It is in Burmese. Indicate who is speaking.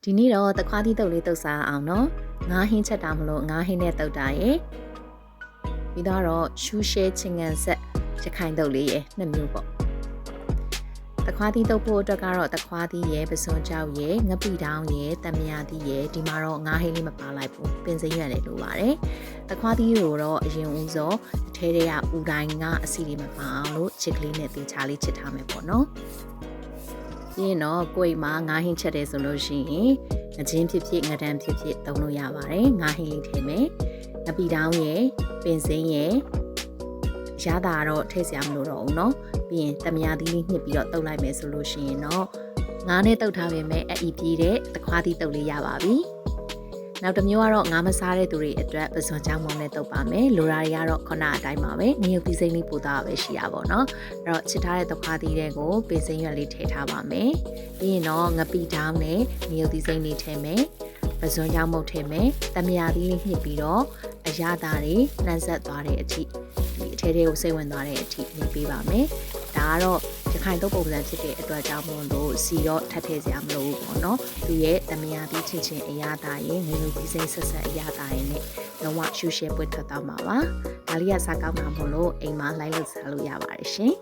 Speaker 1: ဒီနေ့တော့တခွားသီးတုပ်လေးတုပ်စားအောင်နော်ငါးဟင်းချက်တာမလို့ငါးဟင်းနဲ့တုပ်တာရယ်ပြီးတော့ရှူးရှဲချင်းငံဆက်ရခိုင်တုပ်လေးရယ်နှစ်မျိုးပေါ့တခွားသီးတုပ်ဖို့အတွက်ကတော့တခွားသီးရယ်ပစွန်ကြောက်ရယ်ငပိတောင်းရယ်တမယာသီးရယ်ဒီမှာတော့ငါးဟင်းလေးမပါလိုက်ဘူးပင်စိမ်းရွက်လေးလိုပါတယ်တခွားသီးကိုတော့အရင်ဦးစောအထဲထဲကဥတိုင်းကအစီလေးမပါအောင်လို့ချစ်ကလေးနဲ့တေချာလေးချစ်ထားမယ်ပေါ့နော်ပြီးရင်တော့ကိုယ်မှာငါးဟင်းချက်တယ်ဆိုလို့ရှိရင်ငချင်းဖြစ်ဖြစ်ငဒန်းဖြစ်ဖြစ်သုံးလို့ရပါတယ်ငါးဟင်းလေးထည့်မယ်ငပီတောင်းရယ်ပင်စိမ်းရယ်ရတာတော့ထည့်စရာမလိုတော့ဘူးเนาะပြီးရင်တမယာသီးလေးညှစ်ပြီးတော့တုပ်လိုက်မယ်ဆိုလို့ရှိရင်တော့ငါးနဲ့တုပ်ထားပေမဲ့အီပြေးတဲ့တခွားသီးတုပ်လေးရပါပြီနောက်တစ်မျိုးကတော့ငါးမစားတဲ့သူတွေအတွက်ပစွန်ချောင်းမောင်းနဲ့တုပ်ပါမယ်လိုရာတွေကတော့ခုနအတိုင်းပါပဲငရုတ်သီးစိမ်းလေးပို့သားပဲရှိရပါတော့เนาะအဲ့တော့ချစ်ထားတဲ့တခွားသီးတွေကိုပင်စိမ်းရွက်လေးထည့်ထားပါမယ်ပြီးရင်တော့ငပိတောင်းနဲ့ငရုတ်သီးစိမ်းလေးထည့်မယ်ပစွန်ချောင်းမုတ်ထည့်မယ်တမယာသီးလေးညှစ်ပြီးတော့အရသာတွေနှံဆက်သွားတဲ့အထိဒီအထဲထဲကိုစိတ်ဝင်သွားတဲ့အထိနေပေးပါမယ်ဒါကတော့ရခိုင်တုပ်ပုံစံဖြစ်တဲ့အတွက်ကြောင့်မို့လို့စီရောထပ်ထည့်စရာမလိုဘူးပေါ့နော်သူရဲ့တမယာသီးချင်းချင်းအရသာရဲ့ငရုတ်သီးစိမ်းဆက်ဆက်အရသာရဲ့နဲ့လုံးဝရှူရှဲပွက်ထွက်သွားမှာပါဒါလေးကစားကောင်းတာမို့လို့အိမ်မှာလိုက်လို့စားလို့ရပါတယ်ရှင်